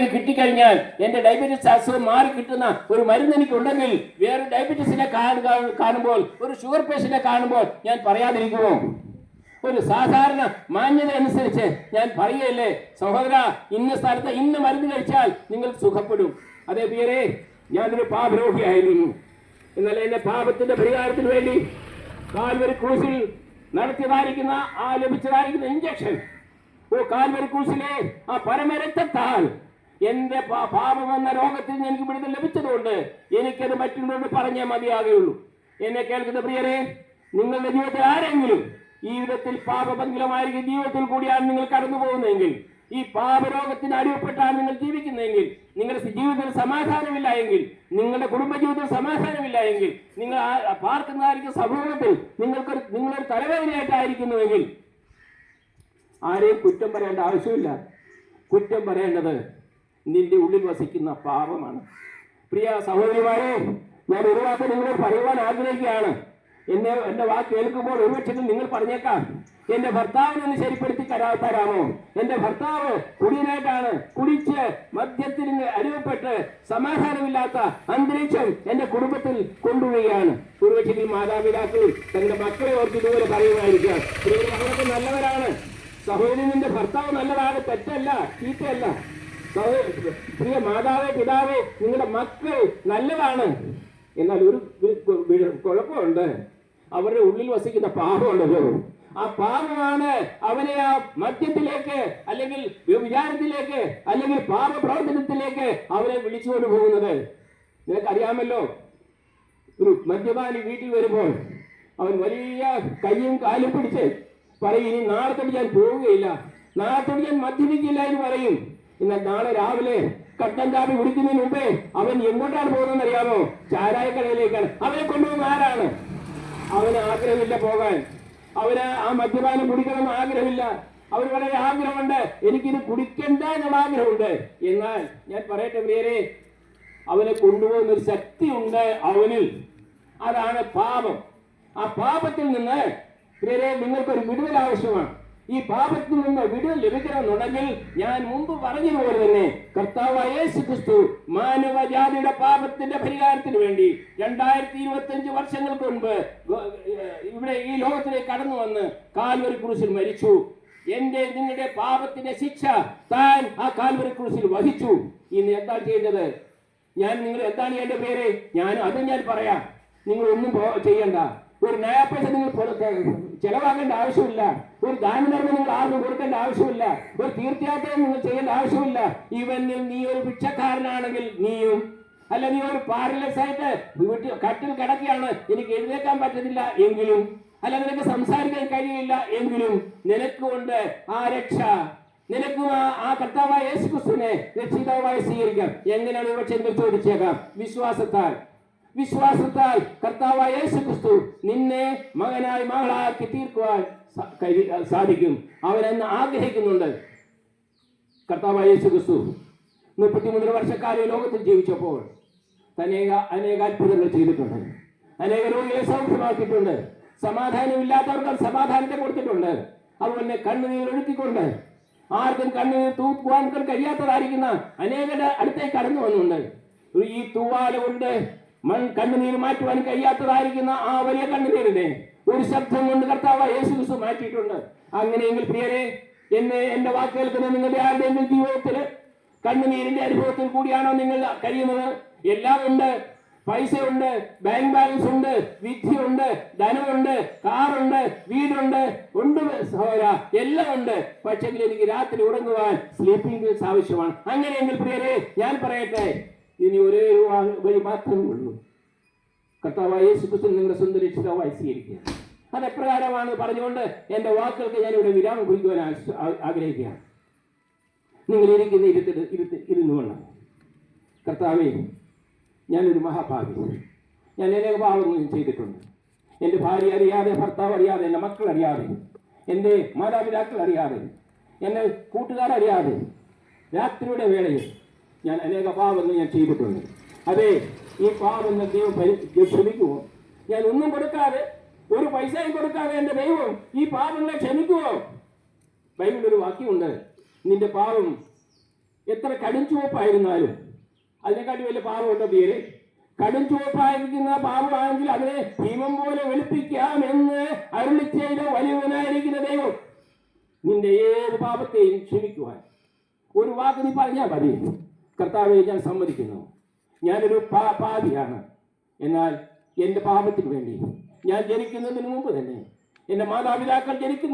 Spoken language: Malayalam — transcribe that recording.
എനിക്ക് കിട്ടിക്കഴിഞ്ഞാൽ എൻ്റെ ഡയബറ്റീസ് അസുഖം മാറി കിട്ടുന്ന ഒരു മരുന്ന് എനിക്കുണ്ടെങ്കിൽ വേറെ ഡയബറ്റീസിനെ കാണുമ്പോൾ, ഒരു ഷുഗർ പേഷ്യന്റിനെ കാണുമ്പോൾ ഞാൻ പറയാതിരിക്കുമോ? ഒരു സാധാരണ മാന്യത അനുസരിച്ച് ഞാൻ പറയുകയല്ലേ, സഹോദര, ഇന്ന സ്ഥലത്ത് ഇന്ന മരുന്ന് കഴിച്ചാൽ നിങ്ങൾ സുഖപ്പെടും. അതേ പേരെ, ഞാനൊരു പാപരോഗിയായിരുന്നു. എന്നാൽ എന്റെ പാപത്തിന്റെ പരിഹാരത്തിന് വേണ്ടി കാൽവരി ക്രൂസിൽ നടത്തിയതായിരിക്കുന്ന ലഭിച്ചതായിരിക്കുന്ന ഇഞ്ചക്ഷൻ, കാൽവരി ക്രൂസിലെ ആ പരമരക്തത്താൽ എന്റെ പാപം എന്ന രോഗത്തിൽ നിന്ന് എനിക്ക് വിടുതൽ ലഭിച്ചതുകൊണ്ട് എനിക്കത് മറ്റുള്ളവരോട് പറഞ്ഞേ മതിയാകുകയുള്ളൂ. എന്നെ കേൾക്കുന്ന പ്രിയരെ, നിങ്ങളുടെ ജീവിതത്തിൽ ആരെങ്കിലും ഈ വിധത്തിൽ പാപഭംഗിലമായിരിക്കും ജീവിതത്തിൽ കൂടിയാണ് നിങ്ങൾ കടന്നു പോകുന്നതെങ്കിൽ, ഈ പാപരോഗത്തിന് അടിമപ്പെട്ടാണ് നിങ്ങൾ ജീവിക്കുന്നതെങ്കിൽ, നിങ്ങളുടെ ജീവിതത്തിൽ സമാധാനമില്ല എങ്കിൽ, നിങ്ങളുടെ കുടുംബജീവിതത്തിൽ സമാധാനമില്ല എങ്കിൽ, നിങ്ങൾ പാർക്കുന്നതായിരിക്കും സമൂഹത്തിൽ നിങ്ങളൊരു തലവേദനയായിട്ടായിരിക്കുന്നുവെങ്കിൽ ആരെയും കുറ്റം പറയേണ്ട ആവശ്യമില്ല. കുറ്റം പറയേണ്ടത് നിന്റെ ഉള്ളിൽ വസിക്കുന്ന പാപമാണ്. പ്രിയ സഹോദരിമാരെ, ഞാൻ ഒരു വാക്ക് നിങ്ങളോട് പറയുവാൻ ആഗ്രഹിക്കുകയാണ്. എന്റെ വാക്ക് കേൾക്കുമ്പോൾ ഒരുപക്ഷെ നിങ്ങൾ പറഞ്ഞേക്കാം, എന്റെ ഭർത്താവിനൊന്ന് ശരിപ്പെടുത്തി തരാമോ? എന്റെ ഭർത്താവ് കുടിയനായിട്ടാണ്, കുടിച്ച് മദ്യത്തിൽ അടിമപ്പെട്ട് സമാധാനമില്ലാത്ത അന്തരീക്ഷം എന്റെ കുടുംബത്തിൽ കൊണ്ടുവരികയാണ്. ഒരുപക്ഷെ മാതാപിതാക്കൾ തങ്ങളുടെ മക്കളെ ഓർത്ത് ഇതുപോലെ പറയുമായിരിക്കാം, അവരൊക്കെ നല്ലവരാണ്, സഹോദരി നിന്റെ ഭർത്താവ് നല്ലതാണ്, തെറ്റല്ല, ചീത്തയല്ല. പ്രിയ മാതാവേ, പിതാവേ, നിങ്ങളുടെ മക്കൾ നല്ലതാണ്. എന്നാൽ ഒരു കുഴപ്പമുണ്ട്, അവരുടെ ഉള്ളിൽ വസിക്കുന്ന പാപമുണ്ടല്ലോ. ആ പാപമാണ് അവനെ ആ മദ്യത്തിലേക്ക്, അല്ലെങ്കിൽ വിചാരത്തിലേക്ക്, അല്ലെങ്കിൽ പാപപ്രവർത്തനത്തിലേക്ക് അവനെ വിളിച്ചുകൊണ്ട് പോകുന്നത്. നിനക്കറിയാമല്ലോ, ഒരു മദ്യപാനി വീട്ടിൽ വരുമ്പോൾ അവൻ വലിയ കയ്യും കാലും പിടിച്ച് പറയും, ഇനി നാളത്തോട് ഞാൻ പോവുകയില്ല, നാളത്തോട് ഞാൻ മദ്യപിക്കില്ല എന്ന് പറയും. എന്നാൽ നാളെ രാവിലെ കട്ടൻ കാപ്പി കുടിക്കുന്നതിന് മുമ്പേ അവൻ എങ്ങോട്ടാണ് പോകുന്നതെന്ന് അറിയാമോ? ചാരായക്കടയിലേക്കാണ്. അവനെ കൊണ്ടുപോകുന്ന ആരാണ്? അവന് ആഗ്രഹമില്ല പോകാൻ, അവന് ആ മദ്യപാനം കുടിക്കണമെന്ന് ആഗ്രഹമില്ല, അവന് വളരെ ആഗ്രഹമുണ്ട്, എനിക്കിത് കുടിക്കണ്ട എന്നുള്ള ആഗ്രഹമുണ്ട്. എന്നാൽ ഞാൻ പറയട്ടെ പ്രിയരെ, അവനെ കൊണ്ടുപോകുന്നൊരു ശക്തിയുണ്ട് അവനിൽ, അതാണ് പാപം. ആ പാപത്തിൽ നിന്ന് പ്രിയരെ നിങ്ങൾക്കൊരു വിടുതൽ ആവശ്യമാണ്. ഈ പാപത്തിൽ നിന്ന് വിടുതൽ ലഭിക്കണമെന്നുണ്ടെങ്കിൽ ഞാൻ മുമ്പ് പറഞ്ഞതുപോലെ തന്നെ കർത്താവായ യേശുക്രിസ്തു മാനവജാതിയുടെ പാപത്തിന്റെ പരിഹാരത്തിന് വേണ്ടി 2025 വർഷങ്ങൾക്ക് മുൻപ് ഇവിടെ ഈ ലോകത്തിലേക്ക് കടന്നു വന്ന് കാൽവരി ക്രൂശിൽ മരിച്ചു. നിങ്ങളുടെ പാപത്തിന്റെ ശിക്ഷ താൻ ആ കാൽവരി ക്രൂശിൽ വഹിച്ചു. ഇന്ന് എന്താണ് ചെയ്യേണ്ടത്? നിങ്ങൾ എന്താണ് ചെയ്യേണ്ട പേര്? ഞാൻ പറയാം. നിങ്ങൾ ഒന്നും ചെയ്യണ്ട, ഒരു നയാപൈസ നിങ്ങൾ ചെലവാക്കേണ്ട ആവശ്യമില്ല, ഒരു ദാനധർമ്മം നിങ്ങൾ ആർക്കും കൊടുക്കേണ്ട ആവശ്യമില്ല, ഒരു തീർത്ഥയാത്ര നിങ്ങൾ ചെയ്യേണ്ട ആവശ്യമില്ല. ഇവനിൽ നീ ഒരു ഭിക്ഷക്കാരനാണെങ്കിൽ നീയും, അല്ല നീ ഒരു പാരലൈസ് ആയിട്ട് കട്ടിൽ കിടക്കുകയാണ്, എനിക്ക് എഴുന്നേക്കാൻ പറ്റുന്നില്ല എങ്കിലും, അല്ല നിനക്ക് സംസാരിക്കാൻ കഴിയില്ല എങ്കിലും നിനക്കുകൊണ്ട് ആ രക്ഷ, നിനക്കും ആ കർത്താവായ യേശുക്രിസ്തുവിനെ രക്ഷിതാവായി സ്വീകരിക്കാം. എങ്ങനെയാണ് പക്ഷെ നിങ്ങൾ ചോദിച്ചേക്കാം? വിശ്വാസത്താൽ കർത്താവായ യേശുക്രിസ്തു നിന്നെ മകനായി മകളാക്കി തീർക്കുവാൻ സാധിക്കും. അവനെന്ന് ആഗ്രഹിക്കുന്നുണ്ട്. കർത്താവായ യേശുക്രിസ്തു 33 വർഷക്കാലം ലോകത്തിൽ ജീവിച്ചപ്പോൾ അനേക അത്ഭുതങ്ങൾ ചെയ്തിട്ടുണ്ട്, അനേക രോഗികളെ സൗഖ്യമാക്കിയിട്ടുണ്ട്, സമാധാനമില്ലാത്തവർക്ക് സമാധാനത്തെ കൊടുത്തിട്ടുണ്ട്. അതുപോലെ കണ്ണുനീർ ഒഴുക്കിക്കൊണ്ട് ആർക്കും കണ്ണുനീർ തൂക്കുവാൻ കഴിയാത്തതായിരിക്കുന്ന അനേകരുടെ അടുത്തേക്ക് കടന്നു വന്നുണ്ട്. ഈ തൂവാല കൊണ്ട് കണ്ണുനീർ മാറ്റുവാൻ കഴിയാത്തതായിരിക്കുന്ന ആ വലിയ കണ്ണുനീരിനെ ഒരു ശബ്ദം കൊണ്ട് കർത്താവായ യേശുക്രിസ്തു മാറ്റിയിട്ടുണ്ട്. അങ്ങനെയെങ്കിൽ പ്രിയരെ, എന്റെ വാക്ക് കേൾക്കുന്ന നിങ്ങളുടെ ആരുടെയെങ്കിലും ജീവിതത്തില് കണ്ണുനീരിന്റെ അനുഭവത്തിൽ കൂടിയാണോ നിങ്ങൾ കഴിയുന്നത്? എല്ലാം ഉണ്ട്, പൈസയുണ്ട്, ബാങ്ക് ബാലൻസ് ഉണ്ട്, വിദ്യയുണ്ട്, ധനമുണ്ട്, കാറുണ്ട്, വീടുണ്ട്, എല്ലാം ഉണ്ട്. പക്ഷേ എനിക്ക് രാത്രി ഉറങ്ങുവാൻ സ്ലീപ്പിംഗ് പിൽസ് ആവശ്യമാണ്. അങ്ങനെയെങ്കിൽ പ്രിയരെ, ഞാൻ പറയട്ടെ, ഇനി ഒരേ വഴി മാത്രമേ ഉള്ളൂ. കർത്താവായ യേശുക്രിസ്തു നിങ്ങളുടെ സ്വന്തം രക്ഷിതാവായി സ്വീകരിക്കുക. അതെപ്രകാരമാണ് പറഞ്ഞുകൊണ്ട് എന്റെ വാക്കുകൾക്ക് ഞാനിവിടെ വിരാമം കുറിക്കുവാൻ ആഗ്രഹിക്കുകയാണ്. നിങ്ങൾ ഇരിക്കുന്ന ഇരുന്നുകൊണ്ട്, കർത്താവേ, ഞാനൊരു മഹാഭാവി, ഞാൻ അനേക പാപങ്ങൾ ചെയ്തിട്ടുണ്ട്. എൻ്റെ ഭാര്യ അറിയാതെ, ഭർത്താവ് അറിയാതെ, എൻ്റെ മക്കൾ അറിയാതെ, എൻ്റെ മാതാപിതാക്കൾ അറിയാതെ, എൻ്റെ കൂട്ടുകാരറിയാതെ രാത്രിയുടെ വേളയിൽ ഞാൻ അനേക പാപങ്ങൾ ഞാൻ ചെയ്തിട്ടുണ്ട്. അതെ, ഈ പാപങ്ങൾ ദൈവം ക്ഷമിക്കുമോ? ഞാൻ ഒന്നും കൊടുക്കാതെ, ഒരു പൈസയും കൊടുക്കാതെ എൻ്റെ ദൈവം ഈ പാപങ്ങളെ ക്ഷമിക്കുമോ? ബൈബിളിൽ ഒരു വാക്യമുണ്ട്, നിന്റെ പാപം എത്ര കടും ചുവപ്പായിരുന്നാലും അതിനെക്കാട്ടി വലിയ പാപമുണ്ടോ പേര്? കടും ചുവപ്പായിരിക്കുന്ന പാപമാണെങ്കിൽ അതിനെ ഭീമം പോലെ വെളുപ്പിക്കാം എന്ന് അരുളി ചെയ്ത വലിയവനായിരിക്കുന്ന ദൈവം നിന്റെ ഏത് പാപത്തെയും ക്ഷമിക്കുവാൻ ഒരു വാക്ക് നീ പറഞ്ഞാൽ മതി. കർത്താവെ, ഞാൻ സമ്മതിക്കുന്നു, ഞാനൊരു പാപിയാണ്. എന്നാൽ എൻ്റെ പാപത്തിന് വേണ്ടി ഞാൻ ജനിക്കുന്നതിന് മുമ്പ് തന്നെ എൻ്റെ മാതാപിതാക്കൾ ജനിക്കുന്ന